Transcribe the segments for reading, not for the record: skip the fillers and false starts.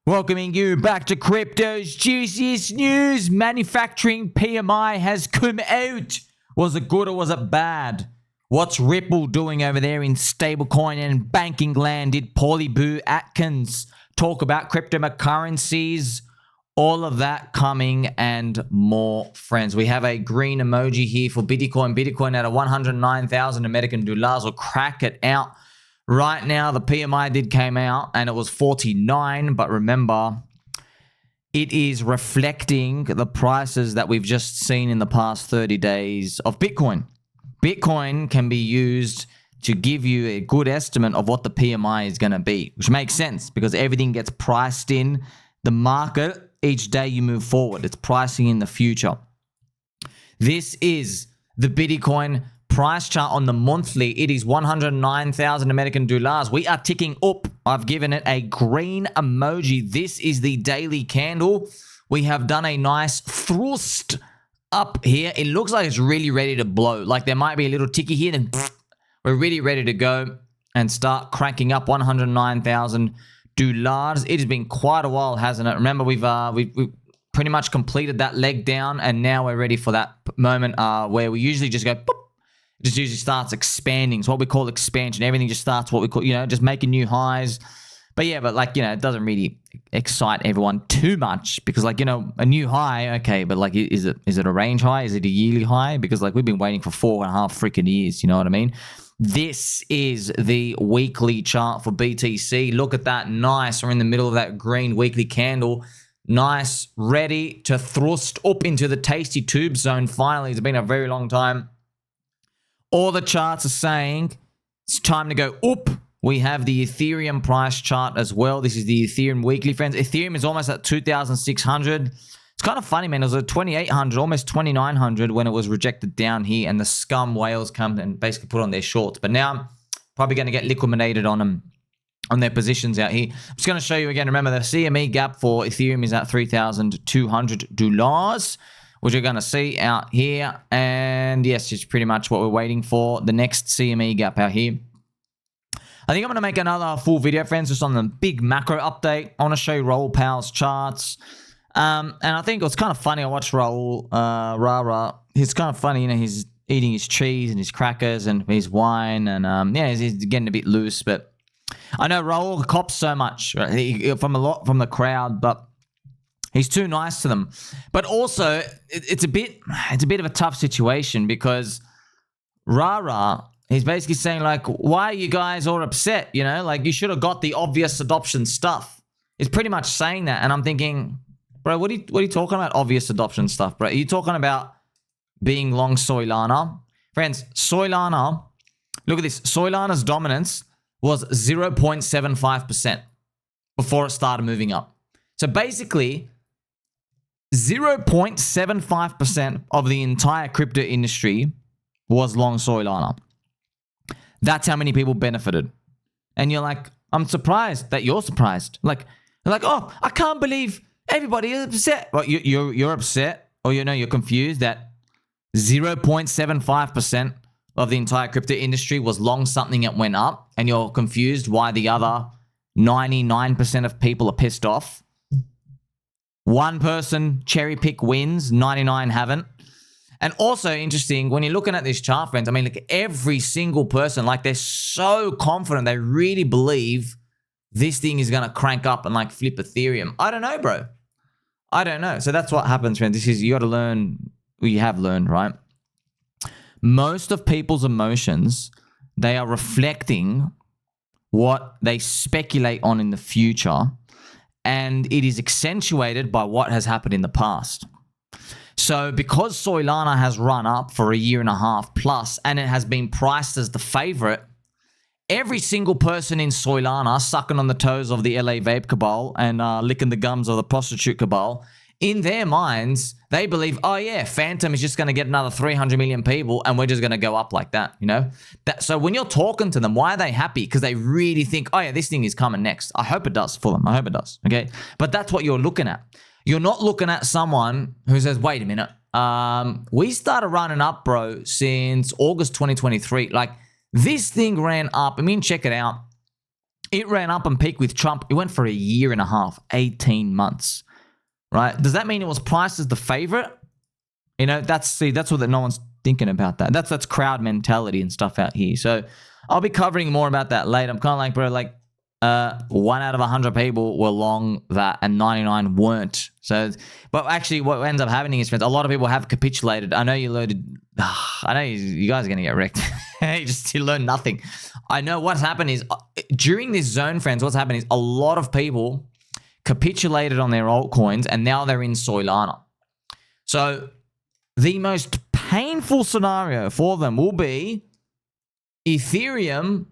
Welcoming you back to crypto's juiciest news. Manufacturing PMI has come out. Was it good or was it bad? What's Ripple doing over there in stablecoin and banking land? Did Paulie Boo Atkins talk about cryptocurrencies? All of that coming and more, friends. We have a green emoji here for Bitcoin. Bitcoin at a 109,000 American dollars. We'll crack it out. Right now, the PMI did came out and it was 49, but remember, it is reflecting the prices that we've just seen in the past 30 days of Bitcoin. Bitcoin can be used to give you a good estimate of what the PMI is going to be, which makes sense because everything gets priced in the market each day you move forward. It's pricing in the future. This is the Bitcoin price chart on the monthly. It is 109,000 American dollars. We are ticking up. I've given it a green emoji. This is the daily candle. We have done a nice thrust up here. It looks like it's really ready to blow. Like there might be a little ticky here, then we're really ready to go and start cranking up 109,000 dollars. It has been quite a while, hasn't it? Remember, we've pretty much completed that leg down, and now we're ready for that moment where we usually just go boop. It just usually starts expanding. It's what we call expansion. Everything just starts what we call, just making new highs. But yeah, but it doesn't really excite everyone too much because a new high, okay, but is it a range high? Is it a yearly high? Because we've been waiting for 4.5 freaking years, you know what I mean? This is the weekly chart for BTC. Look at that. Nice. We're in the middle of that green weekly candle. Nice. Ready to thrust up into the tasty tube zone. Finally, it's been a very long time. All the charts are saying it's time to go up. We have the Ethereum price chart as well. This is the Ethereum weekly, friends. Ethereum is almost at 2,600. It's kind of funny, man. It was at 2,800, almost 2,900 when it was rejected down here, and the scum whales come and basically put on their shorts. But now, probably going to get liquidated on them, on their positions out here. I'm just going to show you again. Remember, the CME gap for Ethereum is at $3,200, which you're going to see out here. And yes, it's pretty much what we're waiting for. The next CME gap out here. I think I'm going to make another full video, friends, just on the big macro update. I want to show you Raul Powell's charts. And I think it was kind of funny. I watched Raul, Rara. He's kind of funny, he's eating his cheese and his crackers and his wine. And he's getting a bit loose. But I know Raul cops so much right? From the crowd, but he's too nice to them. But also, it's a bit of a tough situation because Rara, he's basically saying why are you guys all upset? You should have got the obvious adoption stuff. He's pretty much saying that, and I'm thinking, bro, what are you talking about? Obvious adoption stuff, bro? Are you talking about being long Soylana, friends? Soylana, look at this. Soylana's dominance was 0.75% before it started moving up. So basically, 0.75% of the entire crypto industry was long Soylana. That's how many people benefited. And you're like, I'm surprised that you're surprised. Like, oh, I can't believe everybody is upset. Well, you're upset, or you're confused that 0.75% of the entire crypto industry was long something that went up, and you're confused why the other 99% of people are pissed off. One person cherry pick wins, 99 haven't. And also interesting, when you're looking at this chart, friends, every single person, they're so confident, they really believe this thing is going to crank up and flip Ethereum. I don't know, bro. I don't know. So that's what happens, friends. You got to learn, you have learned, right? Most of people's emotions, they are reflecting what they speculate on in the future, and it is accentuated by what has happened in the past. So because Soylana has run up for a year and a half plus, and it has been priced as the favorite, every single person in Soylana sucking on the toes of the LA vape cabal and licking the gums of the prostitute cabal, in their minds, they believe, oh yeah, Phantom is just going to get another 300 million people and we're just going to go up like that, So when you're talking to them, why are they happy? Because they really think, oh yeah, this thing is coming next. I hope it does for them. I hope it does, okay? But that's what you're looking at. You're not looking at someone who says, wait a minute, we started running up, bro, since August 2023. This thing ran up. Check it out. It ran up and peaked with Trump. It went for a year and a half, 18 months, right? Does that mean it was priced as the favorite? You know, that's what no one's thinking about that. That's crowd mentality and stuff out here. So I'll be covering more about that later. I'm kind of like, bro, like 1 out of 100 people were long that and 99 weren't. So, but actually what ends up happening is, friends, a lot of people have capitulated. I know you loaded, I know you guys are going to get wrecked. you learn nothing. I know what's happened is during this zone, friends, what's happened is a lot of people capitulated on their altcoins and now they're in Soylana. So the most painful scenario for them will be Ethereum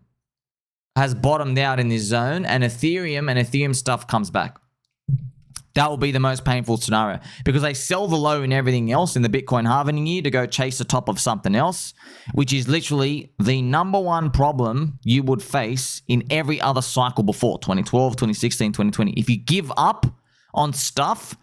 has bottomed out in this zone and Ethereum stuff comes back. That will be the most painful scenario because they sell the low in everything else in the Bitcoin halving year to go chase the top of something else, which is literally the number one problem you would face in every other cycle before 2012, 2016, 2020. If you give up on stuff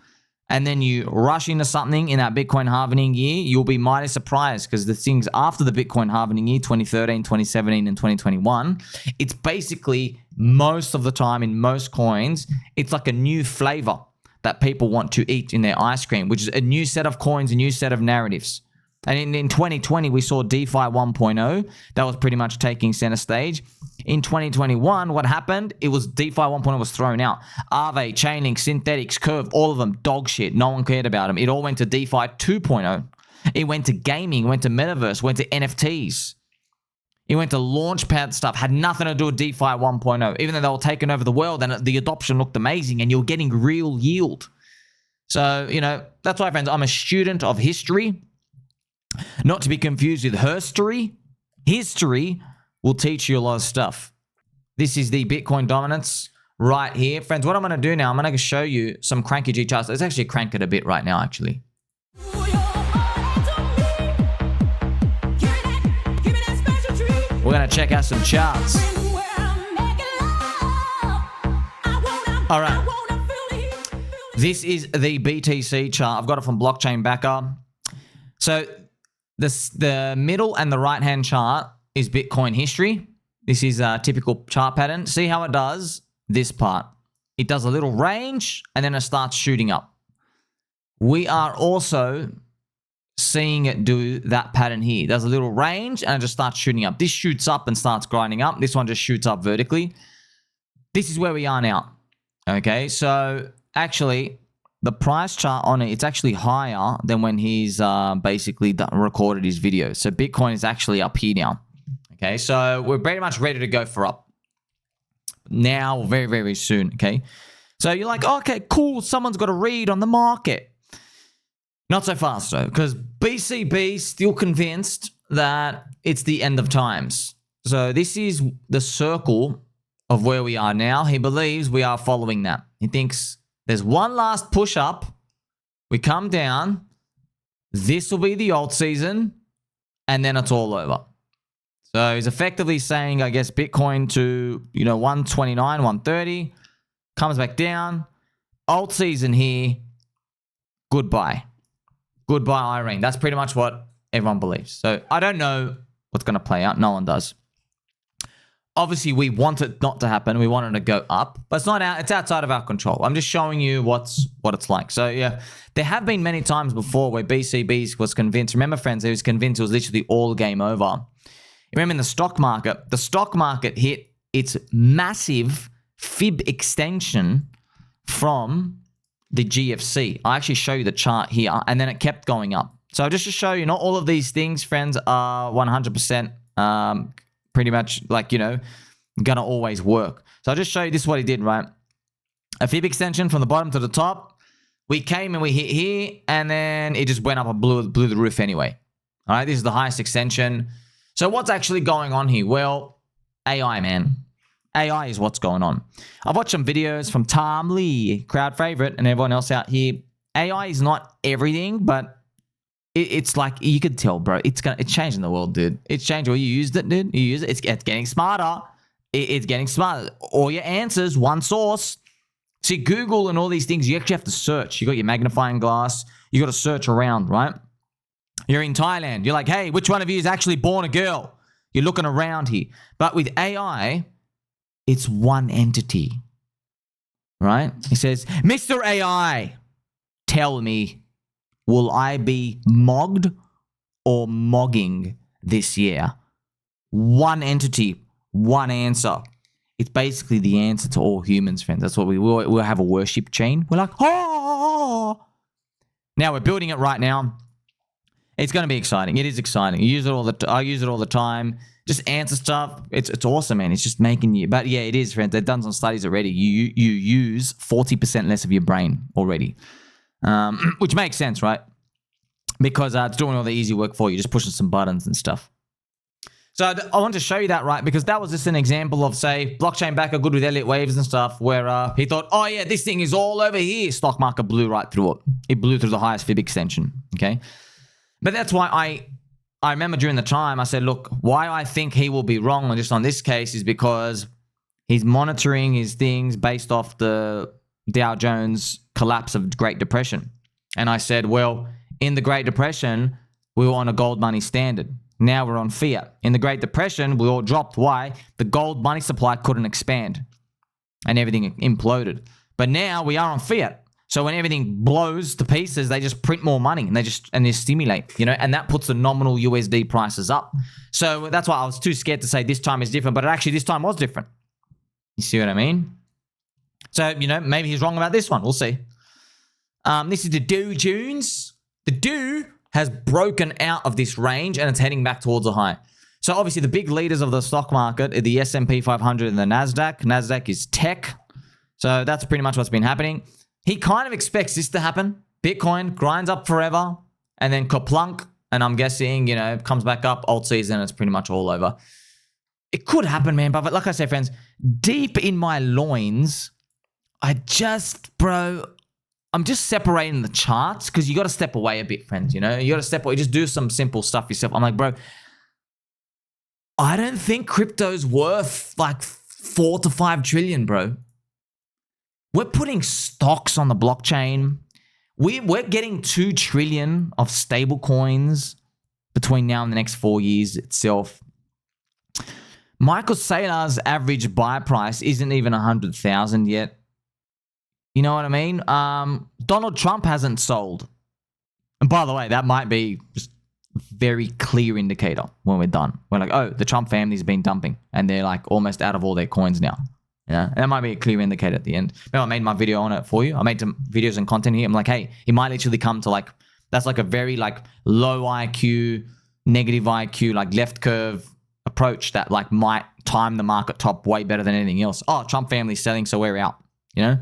and then you rush into something in that Bitcoin halving year, you'll be mighty surprised because the things after the Bitcoin halving year, 2013, 2017, and 2021, it's basically most of the time in most coins, it's like a new flavor that people want to eat in their ice cream, which is a new set of coins, a new set of narratives. And in 2020, we saw DeFi 1.0. That was pretty much taking center stage. In 2021, what happened? It was DeFi 1.0 was thrown out. Aave, Chainlink, Synthetics, Curve, all of them, dog shit. No one cared about them. It all went to DeFi 2.0. It went to gaming, went to metaverse, went to NFTs. It went to launchpad stuff. Had nothing to do with DeFi 1.0. Even though they were taking over the world and the adoption looked amazing and you were getting real yield. So, you know, that's why, friends, I'm a student of history. Not to be confused with herstory. History will teach you a lot of stuff. This is the Bitcoin dominance right here. Friends, what I'm going to do now, I'm going to show you some cranky G charts. Let's actually crank it a bit right now, actually. We're going to check out some charts. All right. This is the BTC chart. I've got it from Blockchain Backer. So the middle and the right-hand chart is Bitcoin history. This is a typical chart pattern. See how it does this part. It does a little range and then it starts shooting up. We are also seeing it do that pattern here. It does a little range and it just starts shooting up. This shoots up and starts grinding up. This one just shoots up vertically. This is where we are now. Okay, so actually the price chart on it, it's actually higher than when he's basically recorded his video. So Bitcoin is actually up here now. Okay, so we're pretty much ready to go for up. Now, very, very soon, okay? So you're like, okay, cool, someone's got a read on the market. Not so fast, though, because BCB still convinced that it's the end of times. So this is the circle of where we are now. He believes we are following that. He thinks there's one last push up. We come down. This will be the alt season, and then it's all over. So he's effectively saying, I guess, Bitcoin to, 129, 130, comes back down. Alt season here. Goodbye. Goodbye, Irene. That's pretty much what everyone believes. So I don't know what's going to play out. No one does. Obviously, we want it not to happen. We want it to go up, but it's not out. It's outside of our control. I'm just showing you what it's like. So yeah, there have been many times before where BCB was convinced. Remember, friends, he was convinced it was literally all game over. Remember in the stock market hit its massive fib extension from the GFC. I actually show you the chart here, and then it kept going up. So just to show you, not all of these things, friends, are 100% pretty much like, gonna always work. So I'll just show you this is what he did, right? A fib extension from the bottom to the top. We came and we hit here, and then it just went up and blew the roof anyway. All right, this is the highest extension. So what's actually going on here? Well, AI, man. AI is what's going on. I've watched some videos from Tom Lee, crowd favorite, and everyone else out here. AI is not everything, but it's like, you could tell, bro. It's changing the world, dude. It's changing. Well, you used it, dude. You use it. It's getting smarter. It's getting smarter. All your answers, one source. See, Google and all these things, you actually have to search. You got your magnifying glass. You got to search around, right? You're in Thailand. You're like, hey, which one of you is actually born a girl? You're looking around here. But with AI, It's one entity, right? He says, Mr. AI, tell me, will I be mogged or mogging this year? One entity, one answer. It's basically the answer to all humans, friends. That's what we'll have a worship chain. We're like, oh. Now we're building it right now. It's going to be exciting. It is exciting. I use it all the time. Just answer stuff. It's awesome, man. It's just making you. But yeah, it is, friends. They've done some studies already. You use 40% less of your brain already, which makes sense, right? Because it's doing all the easy work for you, just pushing some buttons and stuff. So I want to show you that, right? Because that was just an example of, say, blockchain backer good with Elliott waves and stuff, where he thought, oh yeah, this thing is all over here. Stock market blew right through it. It blew through the highest fib extension, okay? But that's why I remember during the time, I said, look, why I think he will be wrong just on this case is because he's monitoring his things based off the Dow Jones collapse of Great Depression. And I said, well, in the Great Depression, we were on a gold money standard. Now we're on fiat. In the Great Depression, we all dropped. Why? The gold money supply couldn't expand and everything imploded. But now we are on fiat. So when everything blows to pieces, they just print more money and they stimulate, you know, and that puts the nominal USD prices up. So that's why I was too scared to say this time is different, but actually this time was different. You see what I mean? So, you know, maybe he's wrong about this one. We'll see. This is the Dow Jones. The Dow has broken out of this range and it's heading back towards a high. So obviously the big leaders of the stock market are the S&P 500 and the NASDAQ. NASDAQ is tech. So that's pretty much what's been happening. He kind of expects this to happen. Bitcoin grinds up forever and then Kerplunk, and I'm guessing, you know, comes back up, alt season, it's pretty much all over. It could happen, man, but like I say, friends, deep in my loins, I'm just separating the charts because you got to step away a bit, friends, you know? You got to step away, just do some simple stuff yourself. I'm like, bro, I don't think crypto's worth like 4 to 5 trillion, bro. We're putting stocks on the blockchain. We're getting 2 trillion of stable coins between now and the next 4 years itself. Michael Saylor's average buy price isn't even 100,000 yet. You know what I mean? Donald Trump hasn't sold. And by the way, that might be just a very clear indicator when we're done. We're like, oh, the Trump family's been dumping and they're like almost out of all their coins now. Yeah, that might be a clear indicator at the end. Remember, I made my video on it for you. I made some videos and content here. I'm like, hey, he might literally come to like, that's like a very like low IQ, negative IQ, like left curve approach that like might time the market top way better than anything else. Oh, Trump family's selling, so we're out, you know?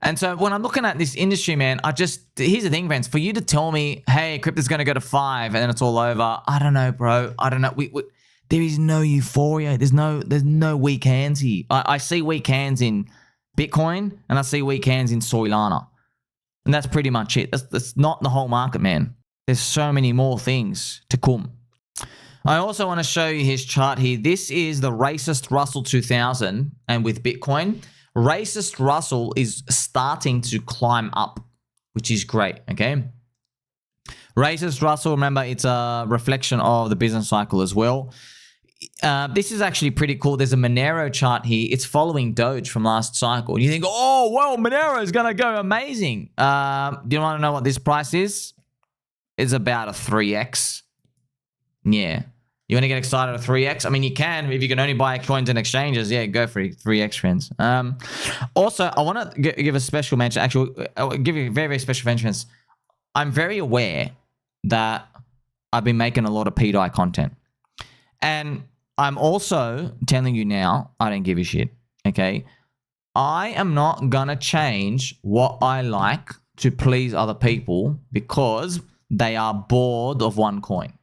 And so when I'm looking at this industry, man, here's the thing, friends, for you to tell me, hey, crypto's going to go to 5 and then it's all over. I don't know, bro. I don't know. There is no euphoria. There's no weak hands here. I see weak hands in Bitcoin and I see weak hands in Soylana. And that's pretty much it. That's not the whole market, man. There's so many more things to come. I also want to show you his chart here. This is the racist Russell 2000. And with Bitcoin, racist Russell is starting to climb up, which is great, okay? Racist Russell, remember, it's a reflection of the business cycle as well. This is actually pretty cool. There's a Monero chart here. It's following Doge from last cycle. And you think, oh, well, Monero is going to go amazing. Do you want to know what this price is? It's about a 3x. Yeah. You want to get excited at 3x? I mean, you can. If you can only buy coins and exchanges, yeah, go for it. 3x, friends. Also, I want to give a special mention. Actually, I'll give you a very, very special mention. I'm very aware that I've been making a lot of pDAI content. And I'm also telling you now, I don't give a shit, okay? I am not going to change what I like to please other people because they are bored of one coin,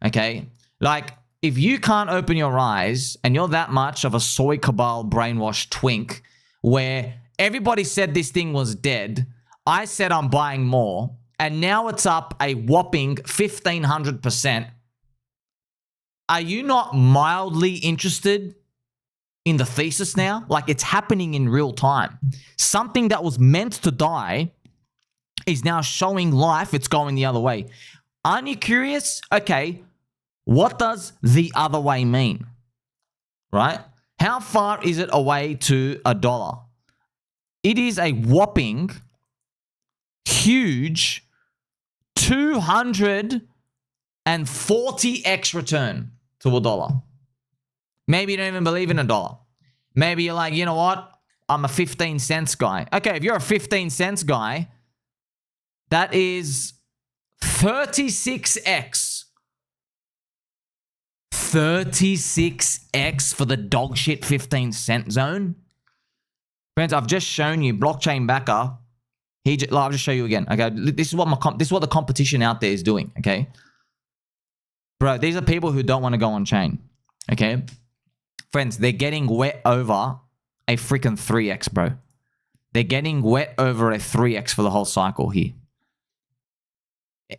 okay? Like, if you can't open your eyes and you're that much of a soy cabal brainwashed twink where everybody said this thing was dead, I said I'm buying more, and now it's up a whopping 1,500%. Are you not mildly interested in the thesis now? Like, it's happening in real time. Something that was meant to die is now showing life. It's going the other way. Aren't you curious? Okay, what does the other way mean? Right? How far is it away to $1? It is a whopping, huge 240x return to $1. Maybe you don't even believe in $1. Maybe you're like, you know what? I'm a 15 cents guy. Okay, if you're a 15 cents guy, that is 36x. 36x for the dog shit 15 cent zone. Friends, I've just shown you blockchain backer. I'll just show you again. Okay, this is what the competition out there is doing. Okay, bro, these are people who don't want to go on chain. Okay, friends, they're getting wet over a freaking 3x, bro. They're getting wet over a 3x for the whole cycle here.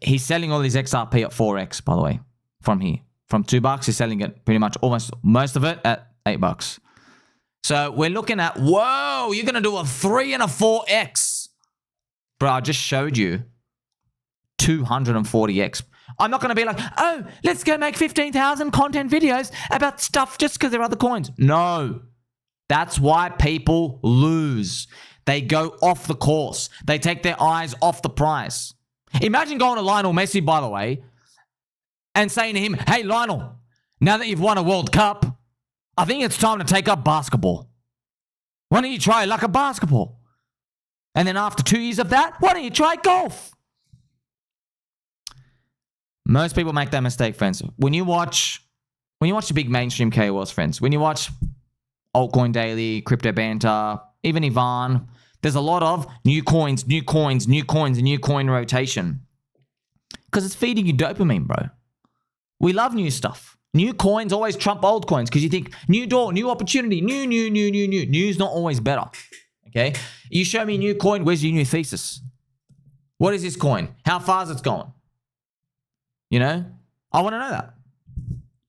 He's selling all his XRP at 4x, by the way, from here. From $2, he's selling it pretty much almost most of it at $8. So we're looking at, whoa, you're going to do a 3 and a 4x. Bro, I just showed you 240x. I'm not going to be like, oh, let's go make 15,000 content videos about stuff just because there are other coins. No. That's why people lose. They go off the course. They take their eyes off the prize. Imagine going to Lionel Messi, by the way, and saying to him, hey, Lionel, now that you've won a World Cup, I think it's time to take up basketball. Why don't you try like a basketball? And then after 2 years of that, why don't you try golf? Most people make that mistake, friends. When you watch the big mainstream KOLs, friends, when you watch Altcoin Daily, Crypto Banter, even Ivan, there's a lot of new coins, and new coin rotation. Because it's feeding you dopamine, bro. We love new stuff. New coins always trump old coins because you think new door, new opportunity, new. New's not always better. Okay? You show me a new coin, where's your new thesis? What is this coin? How far is it going? You know? I want to know that.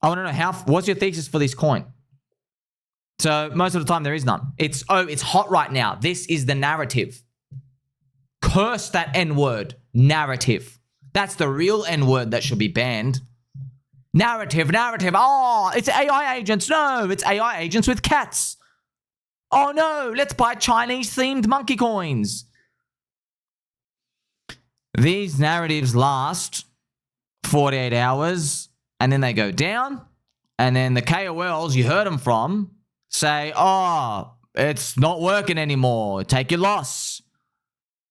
I want to know what's your thesis for this coin? So most of the time there is none. It's hot right now. This is the narrative. Curse that N-word. Narrative. That's the real N-word that should be banned. Narrative. Oh, it's AI agents. No, it's AI agents with cats. Oh no, let's buy Chinese-themed monkey coins. These narratives last 48 hours, and then they go down, and then the KOLs you heard them from say, oh, it's not working anymore. Take your loss.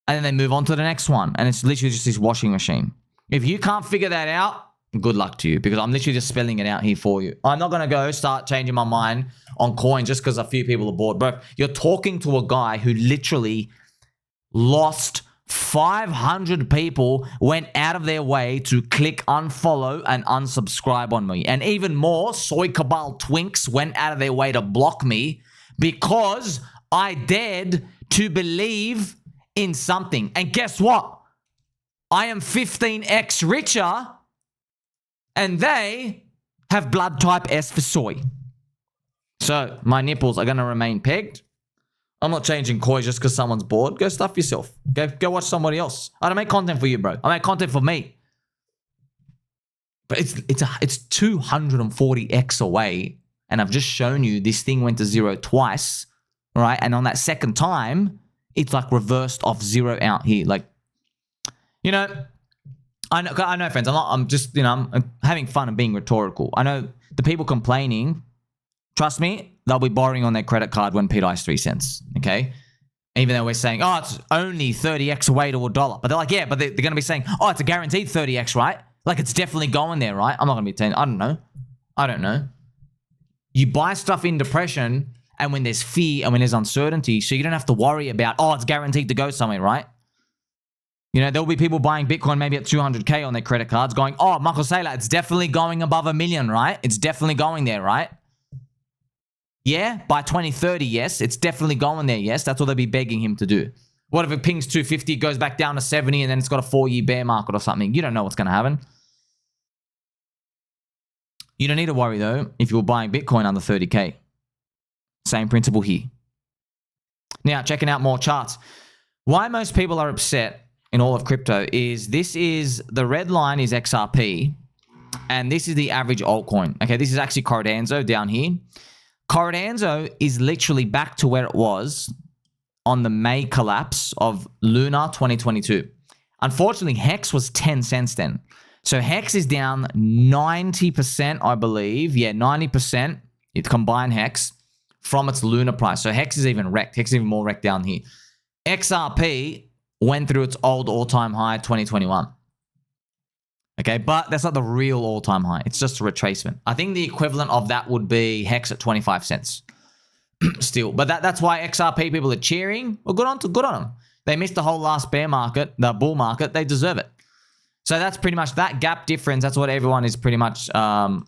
And then they move on to the next one, and it's literally just this washing machine. If you can't figure that out, good luck to you, because I'm literally just spelling it out here for you. I'm not going to go start changing my mind on coins just because a few people are bored. Bro, you're talking to a guy who literally lost 500 people, went out of their way to click unfollow and unsubscribe on me. And even more, Soy Cabal Twinks went out of their way to block me because I dared to believe in something. And guess what? I am 15x richer and they have blood type S for soy. So my nipples are going to remain pegged. I'm not changing coins just because someone's bored. Go stuff yourself. Go watch somebody else. I don't make content for you, bro. I make content for me. But it's 240x away, and I've just shown you this thing went to zero twice, right? And on that second time, it's like reversed off zero out here. Like, you know, I know, friends. I'm just, you know, I'm having fun and being rhetorical. I know the people complaining. Trust me, they'll be borrowing on their credit card when pDAI is 3 cents, okay? Even though we're saying, oh, it's only 30x away to $1. But they're like, yeah, but they're going to be saying, oh, it's a guaranteed 30x, right? Like, it's definitely going there, right? I'm not going to be telling, I don't know. You buy stuff in depression and when there's fear and when there's uncertainty, so you don't have to worry about, oh, it's guaranteed to go somewhere, right? You know, there'll be people buying Bitcoin maybe at 200K on their credit cards going, oh, Michael Saylor, it's definitely going above $1 million, right? It's definitely going there, right? Yeah, by 2030, yes. It's definitely going there, yes. That's what they'll be begging him to do. What if it pings 250, goes back down to 70, and then it's got a 4-year bear market or something? You don't know what's going to happen. You don't need to worry, though, if you're buying Bitcoin under 30K. Same principle here. Now, checking out more charts. Why most people are upset in all of crypto is the red line is XRP, and this is the average altcoin. Okay, this is actually Cardano down here. Cardano is literally back to where it was on the May collapse of Luna 2022. Unfortunately, Hex was 10 cents then. So Hex is down 90%, I believe. Yeah, 90%. It combined Hex from its Luna price. So Hex is even wrecked. Hex is even more wrecked down here. XRP went through its old all-time high 2021. Okay, but that's not the real all-time high. It's just a retracement. I think the equivalent of that would be Hex at 25 cents. Still, but that's why XRP people are cheering. Well, good on them. They missed the whole last bear market, the bull market. They deserve it. So that's pretty much that gap difference. That's what everyone is pretty much. So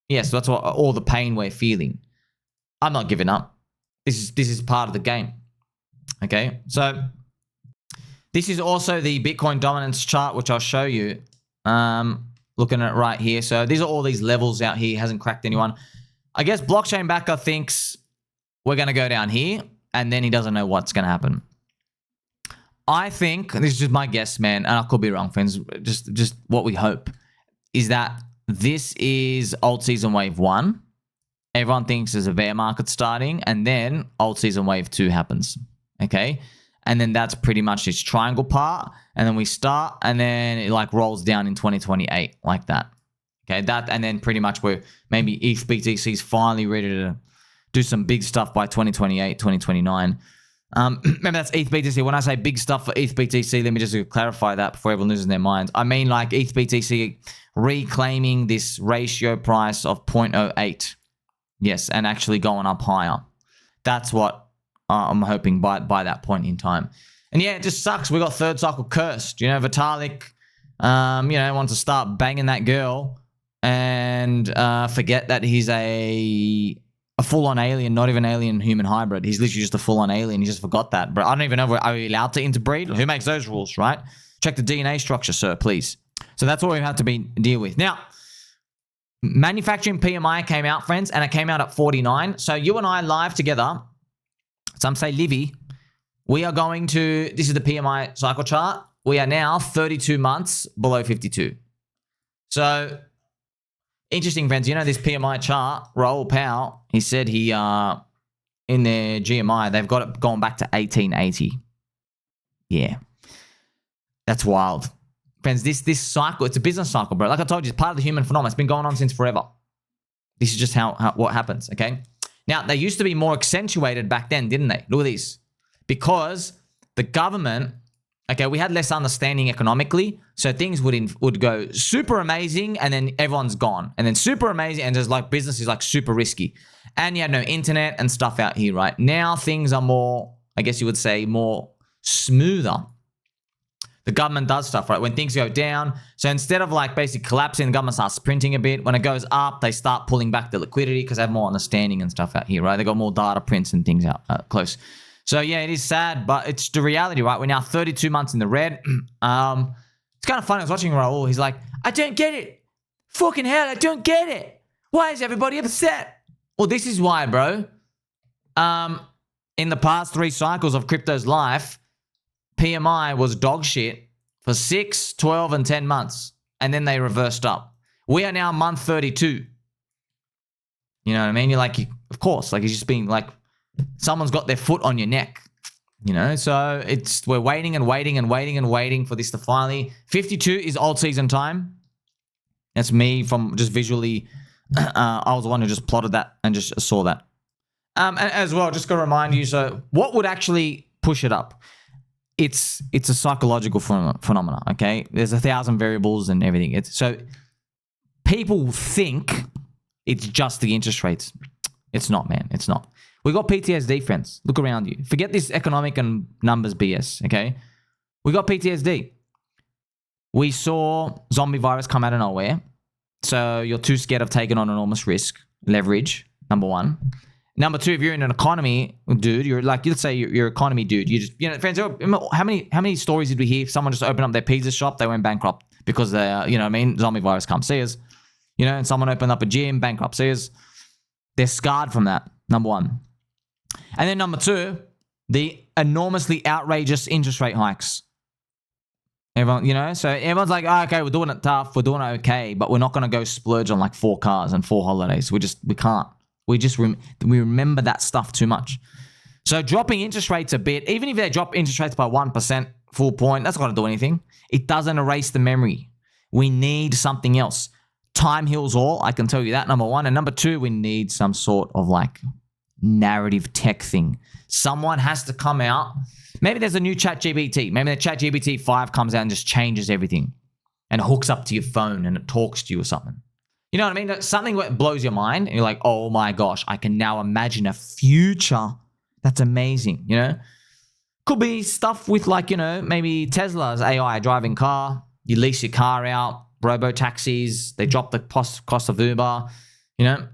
that's what all the pain we're feeling. I'm not giving up. This is part of the game. Okay, so this is also the Bitcoin dominance chart, which I'll show you. Looking at it right here. So these are all these levels out here. Hasn't cracked anyone. I guess blockchain backer thinks we're going to go down here, and then he doesn't know what's going to happen. I think, this is just my guess, man, and I could be wrong, friends, just what we hope, is that this is alt season wave 1. Everyone thinks there's a bear market starting, and then alt season wave 2 happens, okay? And then that's pretty much this triangle part, and then we start, and then it like rolls down in 2028, like that. Okay, that, and then pretty much we're maybe ETH BTC is finally ready to do some big stuff by 2028, 2029. Remember, that's ETH BTC. When I say big stuff for ETH BTC, let me just clarify that before everyone loses their minds. I mean like ETH BTC reclaiming this ratio price of 0.08. Yes, and actually going up higher. That's what I'm hoping by that point in time. And yeah, it just sucks. We got third cycle cursed. You know, Vitalik, wants to start banging that girl and forget that he's a full-on alien, not even alien human hybrid. He's literally just a full-on alien. He just forgot that. But I don't even know, are we allowed to interbreed? Who makes those rules, right? Check the DNA structure, sir, please. So that's what we have to deal with. Now, manufacturing PMI came out, friends, and it came out at 49. So you and I live together. Some say Livy. We are going to, this is the PMI cycle chart. We are now 32 months below 52. So interesting, friends. You know this PMI chart, Raoul Powell, he said he, in their GMI, they've got it going back to 1880. Yeah. That's wild. Friends, this cycle, it's a business cycle, bro. Like I told you, it's part of the human phenomenon. It's been going on since forever. This is just what happens, okay? Now, they used to be more accentuated back then, didn't they? Look at this. Because the government, okay, we had less understanding economically, so things would go super amazing, and then everyone's gone. And then super amazing, and just like business is like super risky. And you had no internet and stuff out here, right? Now things are more, I guess you would say, more smoother. The government does stuff, right? When things go down, so instead of like basically collapsing, the government starts printing a bit. When it goes up, they start pulling back the liquidity because they have more understanding and stuff out here, right? They got more data prints and things out close. So yeah, it is sad, but it's the reality, right? We're now 32 months in the red. It's kind of funny. I was watching Raul. He's like, I don't get it. Fucking hell, I don't get it. Why is everybody upset? Well, this is why, bro. In the past 3 cycles of crypto's life, PMI was dog shit for 6, 12, and 10 months. And then they reversed up. We are now month 32. You know what I mean? You're like, of course, like it's just being like, someone's got their foot on your neck. You know, so we're waiting and waiting and waiting and waiting for this to finally. 52 is alt season time. That's me from just visually. I was the one who just plotted that and just saw that. And as well, just gonna remind you. So, what would actually push it up? It's a psychological phenomenon. Okay, there's 1,000 variables and everything. So people think it's just the interest rates. It's not, man. It's not. We got PTSD, friends. Look around you. Forget this economic and numbers BS, okay? We got PTSD. We saw zombie virus come out of nowhere. So you're too scared of taking on enormous risk. Leverage, number 1. Number 2, if you're in an economy dude, you're like, let's say you're an economy dude. You just, you know, friends, how many stories did we hear? Someone just opened up their pizza shop, they went bankrupt because they, you know what I mean? Zombie virus comes. See us. You know, and someone opened up a gym, bankrupt. See us. They're scarred from that, number 1. And then number 2, the enormously outrageous interest rate hikes. Everyone, you know, so everyone's like, oh, okay, we're doing it tough, we're doing it okay, but we're not going to go splurge on like 4 cars and 4 holidays. We can't. We remember that stuff too much. So dropping interest rates a bit, even if they drop interest rates by 1% full point, that's not going to do anything. It doesn't erase the memory. We need something else. Time heals all, I can tell you that, number one. And number two, we need some sort of like narrative tech thing. Someone has to come out. Maybe there's a new ChatGPT. Maybe the ChatGPT 5 comes out and just changes everything and hooks up to your phone and it talks to you or something. You know what I mean? Something that blows your mind and you're like, oh my gosh, I can now imagine a future that's amazing, you know? Could be stuff with like, you know, maybe Tesla's AI driving car. You lease your car out, robo-taxis, they drop the cost of Uber, you know?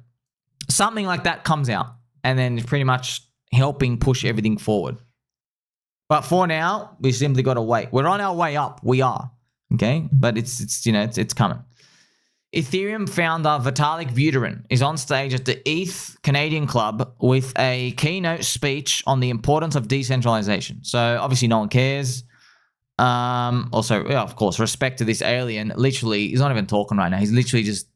Something like that comes out and then it's pretty much helping push everything forward. But for now, we simply got to wait. We're on our way up. We are. Okay? But it's you know, it's coming. Ethereum founder Vitalik Buterin is on stage at the ETH Canadian Club with a keynote speech on the importance of decentralization. So obviously no one cares. Also, yeah, of course, respect to this alien. Literally, he's not even talking right now. He's literally just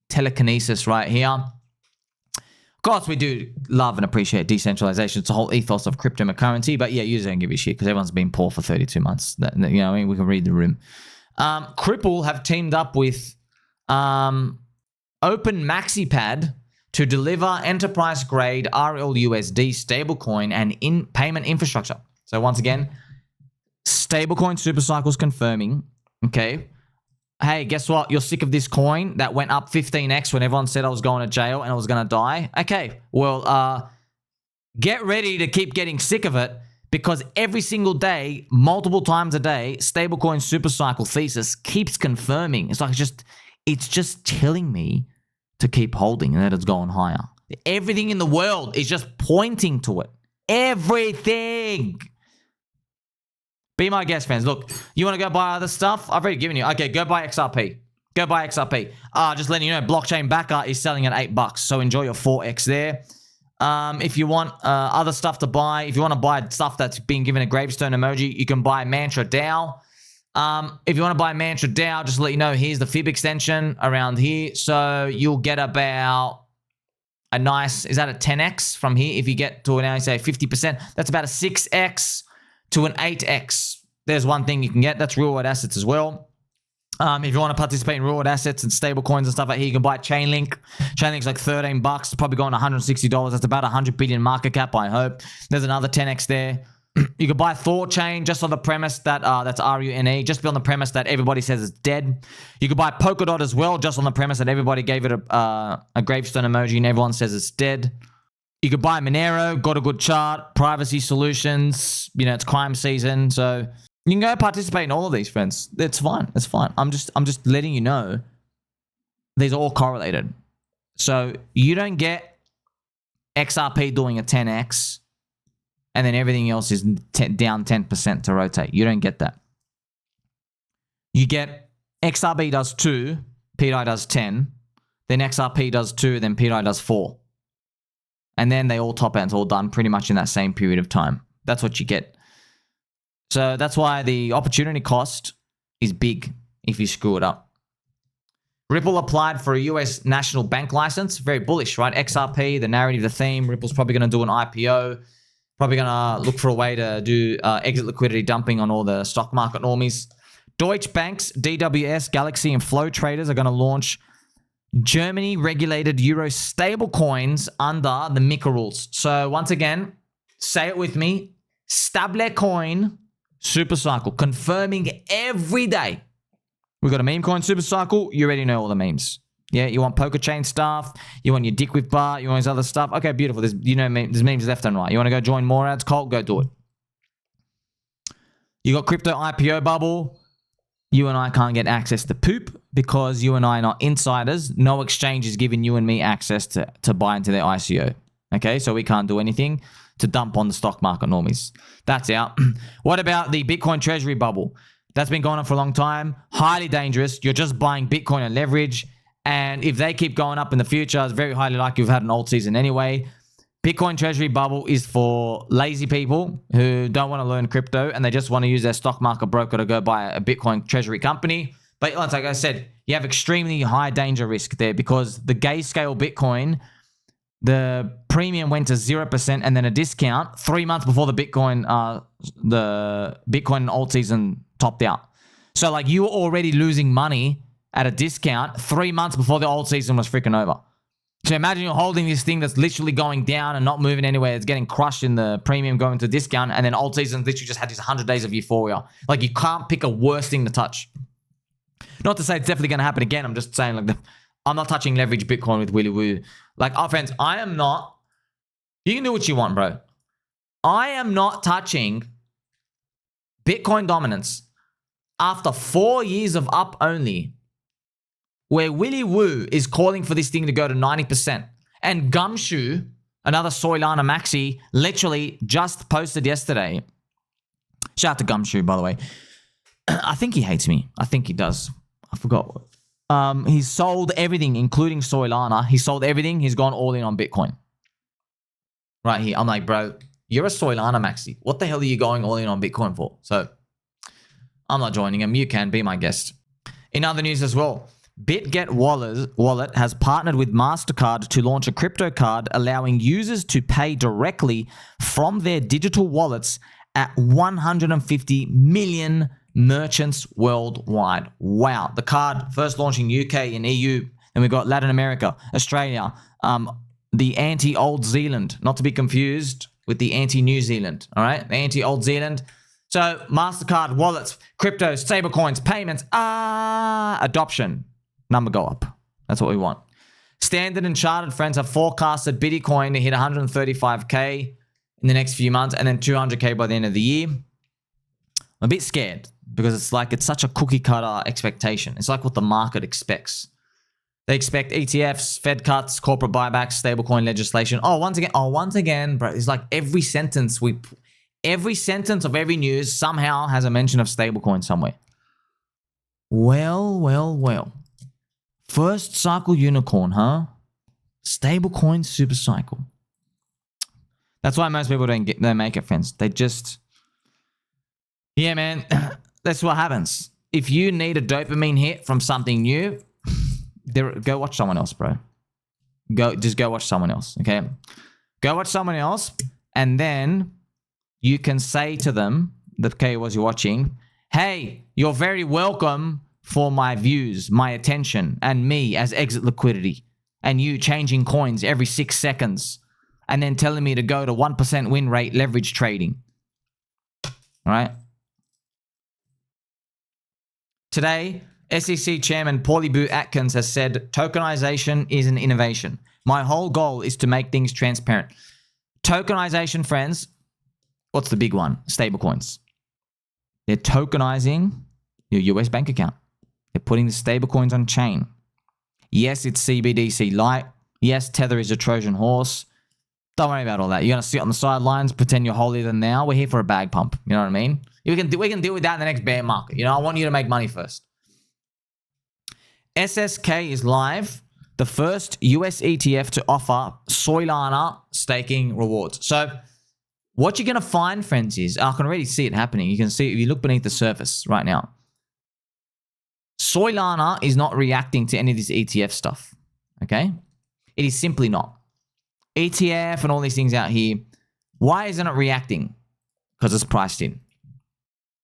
telekinesis right here. Of course, we do love and appreciate decentralization. It's the whole ethos of cryptocurrency. But yeah, users don't give a shit because everyone's been poor for 32 months. You know, I mean, we can read the room. Cripple have teamed up with Open MaxiPad to deliver enterprise-grade RLUSD stablecoin and payment infrastructure. So once again, StableCoin SuperCycle's confirming, okay, hey, guess what? You're sick of this coin that went up 15x when everyone said I was going to jail and I was going to die. Okay, well, get ready to keep getting sick of it because every single day, multiple times a day, StableCoin SuperCycle thesis keeps confirming. It's like it's just telling me to keep holding and that it's going higher. Everything in the world is just pointing to it. Everything. Be my guest, fans. Look, you want to go buy other stuff? I've already given you. Okay, go buy XRP. Go buy XRP. Just letting you know, blockchain backer is selling at $8. So enjoy your 4x there. If you want other stuff to buy, if you want to buy stuff that's been given a gravestone emoji, you can buy Mantra DAO. If you want to buy Mantra DAO, just to let you know, here's the fib extension around here. So you'll get about a nice, is that a 10x from here? If you get to now, say 50%, that's about a 6x to an 8x. There's one thing you can get. That's real world assets as well. If you want to participate in real world assets and stable coins and stuff like here, you can buy ChainLink. ChainLink's like $13. Probably going $160. That's about 100 billion market cap, I hope. There's another 10x there. You could buy ThorChain just on the premise that that's RUNE, just on the premise that everybody says it's dead. You could buy Polkadot as well, just on the premise that everybody gave it a gravestone emoji and everyone says it's dead. You could buy Monero, got a good chart, privacy solutions, you know, it's crime season. So you can go participate in all of these, friends. It's fine. It's fine. I'm just letting you know these are all correlated. So you don't get XRP doing a 10x and then everything else is down 10% to rotate. You don't get that. You get XRP does 2, pDAI does 10, then XRP does 2, then pDAI does 4. And then they all top out. It's all done pretty much in that same period of time. That's what you get. So that's why the opportunity cost is big if you screw it up. Ripple applied for a US national bank license. Very bullish, right? XRP, the narrative, the theme. Ripple's probably going to do an IPO. Probably going to look for a way to do exit liquidity dumping on all the stock market normies. Deutsche Bank's DWS, Galaxy, and Flow traders are going to launch Germany-regulated Euro stablecoins under the MiCA rules. So once again, say it with me, StableCoin SuperCycle, confirming every day. We've got a meme coin SuperCycle. You already know all the memes. Yeah, you want poker chain stuff. You want your dick with Bart. You want his other stuff. Okay, beautiful. There's, you know, there's memes left and right. You want to go join Morad's cult? Go do it. You got crypto IPO bubble. You and I can't get access to poop because you and I are not insiders. No exchange is giving you and me access to buy into their ICO. Okay, so we can't do anything to dump on the stock market normies. That's out. What about the Bitcoin Treasury bubble? That's been going on for a long time. Highly dangerous. You're just buying Bitcoin and leverage. And if they keep going up in the future, it's very highly likely you've had an alt season anyway. Bitcoin Treasury bubble is for lazy people who don't want to learn crypto and they just want to use their stock market broker to go buy a Bitcoin Treasury company. But like I said, you have extremely high danger risk there because the gay scale Bitcoin, the premium went to 0% and then a discount 3 months before the Bitcoin and alt season topped out. So like you were already losing money at a discount 3 months before the alt season was freaking over. So imagine you're holding this thing that's literally going down and not moving anywhere. It's getting crushed in the premium going to discount, and then alt season literally just had these 100 days of euphoria. Like you can't pick a worse thing to touch. Not to say it's definitely going to happen again. I'm just saying like I'm not touching leverage Bitcoin with Willy Woo. Like, our friends, I am not. You can do what you want, bro. I am not touching Bitcoin dominance after 4 years of up only, where Willy Woo is calling for this thing to go to 90%. And Gumshoe, another Soylana maxi, literally just posted yesterday. Shout out to Gumshoe, by the way. I think he hates me. I think he does. I forgot what. He's sold everything, including Soylana. He sold everything. He's gone all in on Bitcoin. Right here. I'm like, bro, you're a Soylana maxi. What the hell are you going all in on Bitcoin for? So I'm not joining him. You can be my guest. In other news as well, BitGet Wallet has partnered with MasterCard to launch a crypto card allowing users to pay directly from their digital wallets at 150 million merchants worldwide. Wow. The card first launching UK and EU. Then we got Latin America, Australia, the anti-Old Zealand, not to be confused with the anti-New Zealand. All right. The anti-Old Zealand. So MasterCard wallets, crypto, stablecoins, payments, adoption. Number go up. That's what we want. Standard and Chartered, friends, have forecasted Bitcoin to hit 135K in the next few months and then 200K by the end of the year. I'm a bit scared because it's such a cookie cutter expectation. It's like what the market expects. They expect ETFs, Fed cuts, corporate buybacks, stablecoin legislation. Once again, bro, it's like every sentence of every news somehow has a mention of stablecoin somewhere. Well. First cycle unicorn, huh? StableCoin SuperCycle. That's why most people don't make it, friends. They just... Yeah, man. That's what happens. If you need a dopamine hit from something new, go watch someone else, bro. Just go watch someone else, okay? Go watch someone else, and then you can say to them, the KOLs you're watching, hey, you're very welcome for my views, my attention, and me as exit liquidity, and you changing coins every 6 seconds, and then telling me to go to 1% win rate leverage trading. All right? Today, SEC Chairman Paulie Atkins has said, tokenization is an innovation. My whole goal is to make things transparent. Tokenization, friends, what's the big one? Stablecoins. They're tokenizing your US bank account. They're putting the stablecoins on chain. Yes, it's CBDC light. Yes, Tether is a Trojan horse. Don't worry about all that. You're going to sit on the sidelines, pretend you're holier than thou. We're here for a bag pump. You know what I mean? We can deal with that in the next bear market. You know, I want you to make money first. SSK is live. The first US ETF to offer Soylana staking rewards. So what you're going to find, friends, is I can already see it happening. You can see if you look beneath the surface right now. Soylana is not reacting to any of this ETF stuff. Okay? It is simply not. ETF and all these things out here. Why isn't it reacting? Because it's priced in.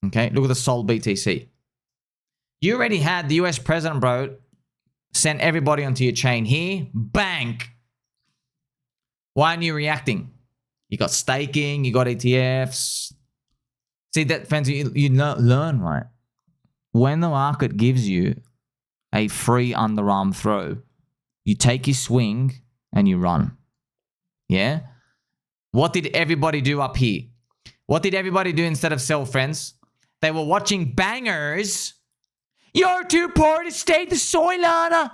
Okay? Look at the sold BTC. You already had the US president, bro, sent everybody onto your chain here. Bang! Why aren't you reacting? You got staking, you got ETFs. See that, friends, you learn, right? When the market gives you a free underarm throw, you take your swing and you run. Yeah? What did everybody do up here? What did everybody do instead of sell, friends? They were watching bangers. You're too poor to stay the Soylana.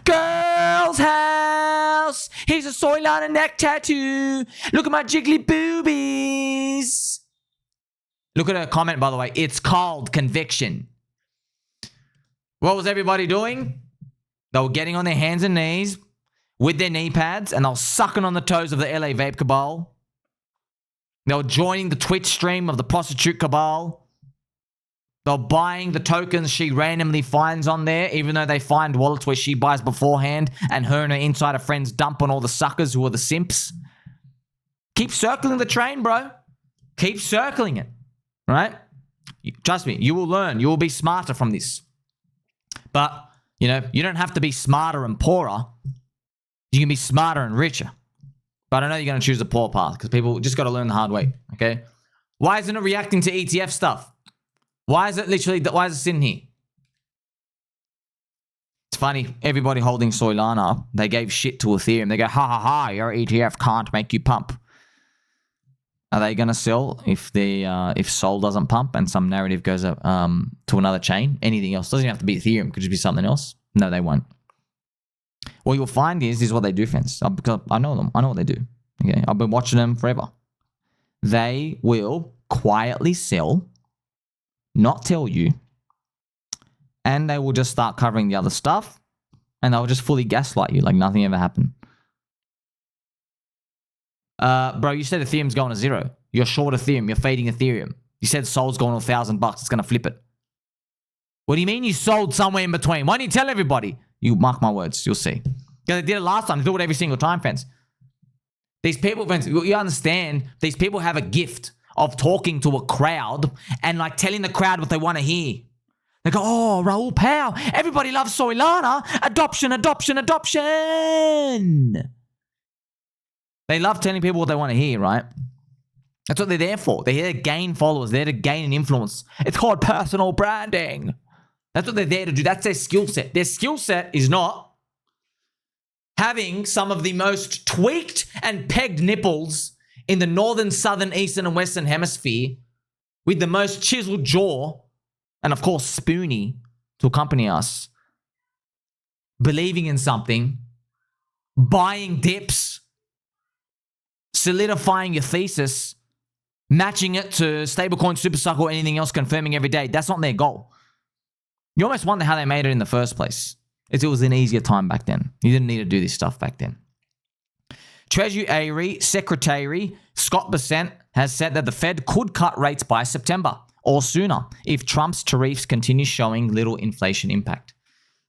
Girl's house. Here's a Soylana neck tattoo. Look at my jiggly boobies. Look at her comment, by the way. It's called conviction. What was everybody doing? They were getting on their hands and knees with their knee pads and they were sucking on the toes of the LA vape cabal. They were joining the Twitch stream of the prostitute cabal. They're buying the tokens she randomly finds on there, even though they find wallets where she buys beforehand and her and her insider friends dump on all the suckers who are the simps. Keep circling the train, bro. Keep circling it, right? Trust me, you will learn. You will be smarter from this. But, you know, you don't have to be smarter and poorer. You can be smarter and richer. But I know you're going to choose the poor path because people just got to learn the hard way, okay? Why isn't it reacting to ETF stuff? Why is it sitting here? It's funny. Everybody holding Soylana, they gave shit to Ethereum. They go, ha ha ha, your ETF can't make you pump. Are they going to sell if Sol doesn't pump and some narrative goes up to another chain? Anything else? Doesn't even have to be Ethereum. Could just be something else. No, they won't. What you'll find is what they do, friends. Because I know them. I know what they do. Okay, I've been watching them forever. They will quietly sell, not tell you, and they will just start covering the other stuff, and they'll just fully gaslight you like nothing ever happened. Bro, you said Ethereum's going to zero. You're short Ethereum. You're fading Ethereum. You said Sol's going to $1,000. It's going to flip it. What do you mean you sold somewhere in between? Why don't you tell everybody? You mark my words. You'll see. Because they did it last time. They do it every single time, friends. These people, friends, you understand, these people have a gift of talking to a crowd and like telling the crowd what they want to hear. They go, oh, Raoul Pal, everybody loves Soylana. Adoption, adoption, adoption. They love telling people what they want to hear, right? That's what they're there for. They're here to gain followers. They're there to gain an influence. It's called personal branding. That's what they're there to do. That's their skill set. Their skill set is not having some of the most tweaked and pegged nipples in the northern, southern, eastern, and western hemisphere with the most chiseled jaw and, of course, Spoonie to accompany us, believing in something, buying dips, solidifying your thesis, matching it to StableCoin SuperCycle or anything else, confirming every day. That's not their goal. You almost wonder how they made it in the first place. It was an easier time back then. You didn't need to do this stuff back then. Treasury Secretary Scott Bessent has said that the Fed could cut rates by September or sooner if Trump's tariffs continue showing little inflation impact.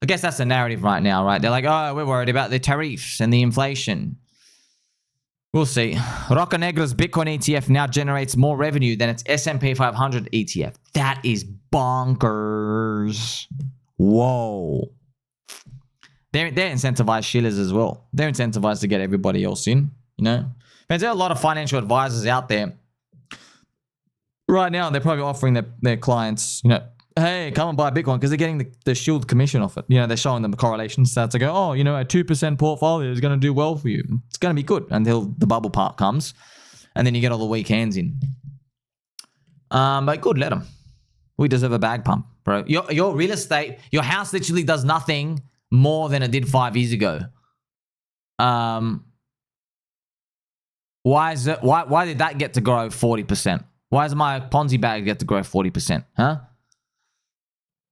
I guess that's the narrative right now, right? They're like, oh, we're worried about the tariffs and the inflation. We'll see. Roca Negra's Bitcoin ETF now generates more revenue than its S&P 500 ETF. That is bonkers. Whoa. They're incentivized shillers as well. They're incentivized to get everybody else in, you know? There's a lot of financial advisors out there right now. They're probably offering their clients, you know, hey, come and buy Bitcoin because they're getting the shield commission off it. You know, they're showing them the correlation stats. They go, oh, you know, a 2% portfolio is going to do well for you. It's going to be good until the bubble part comes. And then you get all the weak hands in. But good, let them. We deserve a bag pump, bro. Your real estate, your house literally does nothing more than it did 5 years ago. Why did that get to grow 40%? Why does my Ponzi bag get to grow 40%? Huh?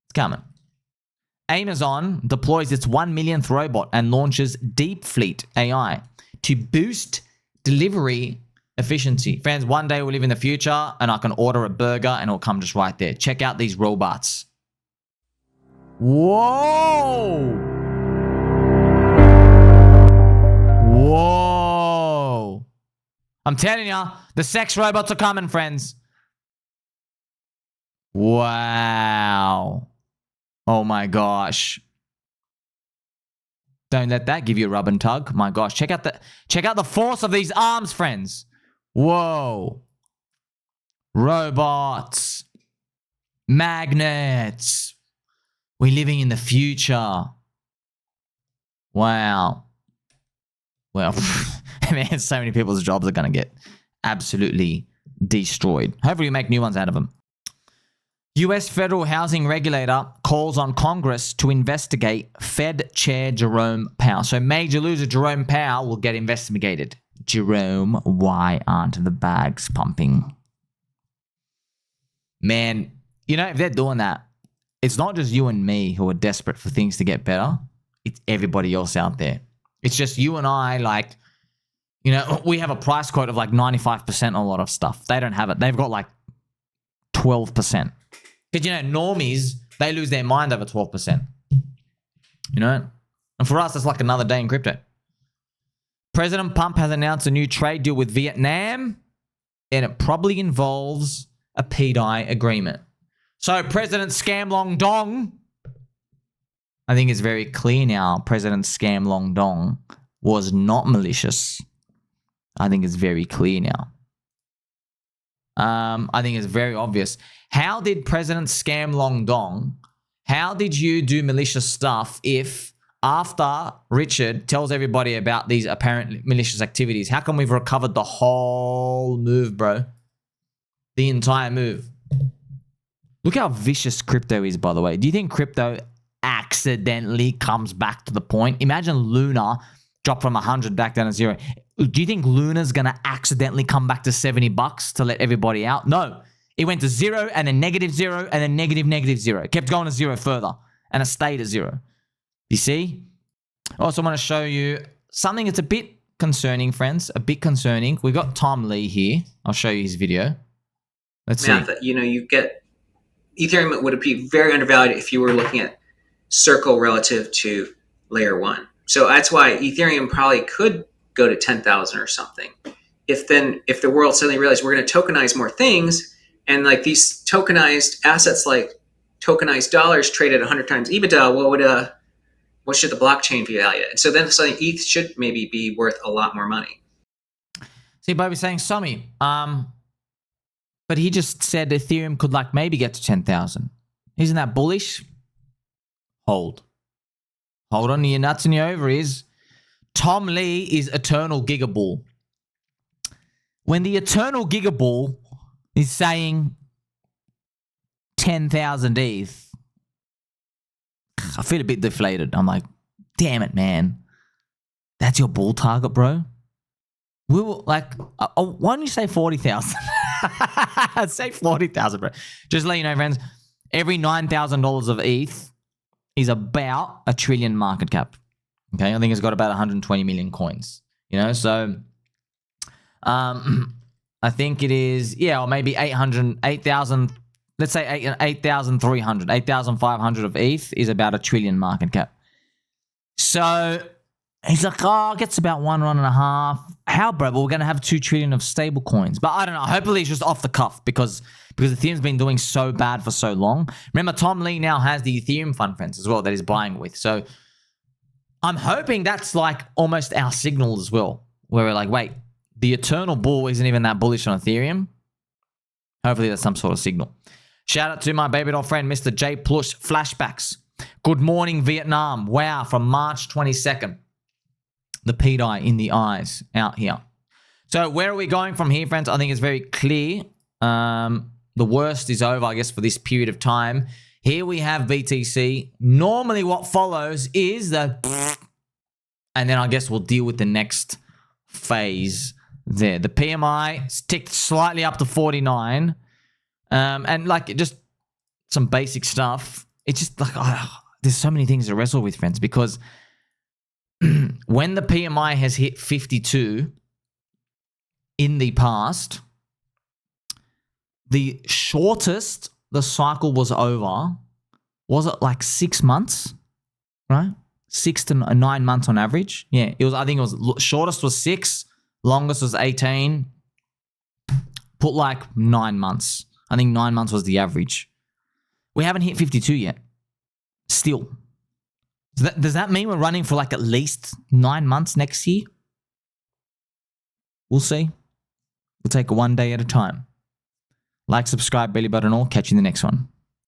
It's coming. Amazon deploys its 1 millionth robot and launches Deep Fleet AI to boost delivery efficiency. Friends, one day we'll live in the future and I can order a burger and it'll come just right there. Check out these robots. Whoa! Whoa! I'm telling you, the sex robots are coming, friends. Wow. Oh my gosh. Don't let that give you a rub and tug. My gosh, check out the force of these arms, friends. Whoa. Robots. Magnets. We're living in the future. Wow. Well, man, so many people's jobs are going to get absolutely destroyed. Hopefully we make new ones out of them. U.S. federal housing regulator calls on Congress to investigate Fed Chair Jerome Powell. So major loser Jerome Powell will get investigated. Jerome, why aren't the bags pumping? Man, you know, if they're doing that, it's not just you and me who are desperate for things to get better. It's everybody else out there. It's just you and I, like, you know, we have a price quote of like 95% on a lot of stuff. They don't have it. They've got like 12%. Because, you know, normies, they lose their mind over 12%. You know? And for us, it's like another day in crypto. President Pump has announced a new trade deal with Vietnam, and it probably involves a pDAI agreement. So President Scam Long Dong, I think it's very clear now, President Scam Long Dong was not malicious. I think it's very clear now. I think it's very obvious. How did President Scam Long Dong, how did you do malicious stuff if after Richard tells everybody about these apparent malicious activities, how come we've recovered the whole move, bro? The entire move. Look how vicious crypto is, by the way. Do you think crypto accidentally comes back to the point? Imagine Luna dropped from 100 back down to 0. Do you think Luna's going to accidentally come back to $70 to let everybody out? No. It went to 0 and then -0 and then -0. It kept going to 0 further and it stayed at 0. You see? I also want to show you something that's a bit concerning, friends. A bit concerning. We've got Tom Lee here. I'll show you his video. Let's see. You know, you get Ethereum would be very undervalued if you were looking at Circle relative to layer 1. So that's why Ethereum probably could go to 10,000 or something. If the world suddenly realized we're going to tokenize more things, and like these tokenized assets like tokenized dollars trade at 100 times EBITDA, what should the blockchain be valued at? So then suddenly ETH should maybe be worth a lot more money. See, Bobby's saying, Somi, but he just said Ethereum could like maybe get to 10,000. Isn't that bullish? Hold on to your nuts and your ovaries. Tom Lee is Eternal Gigabull. When the Eternal Gigabull is saying 10,000 ETH, I feel a bit deflated. I'm like, damn it, man. That's your bull target, bro? We will like, why don't you say 40,000? Say 40,000, bro. Just let you know, friends, every $9,000 of ETH is about $1 trillion market cap. Okay, I think it's got about 120 million coins. You know, so I think it is, yeah, or maybe 8,000. Let's say 8,300, 8,500 of ETH is about $1 trillion market cap. So he's like, oh, it gets about 1.5. How, bro? Well, we're going to have 2 trillion of stable coins. But I don't know. Hopefully it's just off the cuff because Ethereum's been doing so bad for so long. Remember, Tom Lee now has the Ethereum fund, friends, as well, that he's buying with. So I'm hoping that's like almost our signal as well, where we're like, wait, the eternal bull isn't even that bullish on Ethereum. Hopefully that's some sort of signal. Shout out to my baby doll friend, Mr. J Plush Flashbacks. Good morning, Vietnam. Wow, from March 22nd. The pDAI in the eyes out here. So where are we going from here, friends? I think it's very clear. The worst is over, I guess, for this period of time. Here we have BTC. Normally what follows is the... And then I guess we'll deal with the next phase there. The PMI ticked slightly up to 49. And like just some basic stuff. It's just like, there's so many things to wrestle with, friends, because when the PMI has hit 52 in the past, the shortest the cycle was over, was it like 6 months, right? 6 to 9 months on average. Yeah, it was. I think it was shortest was 6, longest was 18. Put like 9 months. I think 9 months was the average. We haven't hit 52 yet. Still. Does that mean we're running for like at least 9 months next year? We'll see. We'll take it one day at a time. Like, subscribe, belly button all. Catch you in the next one.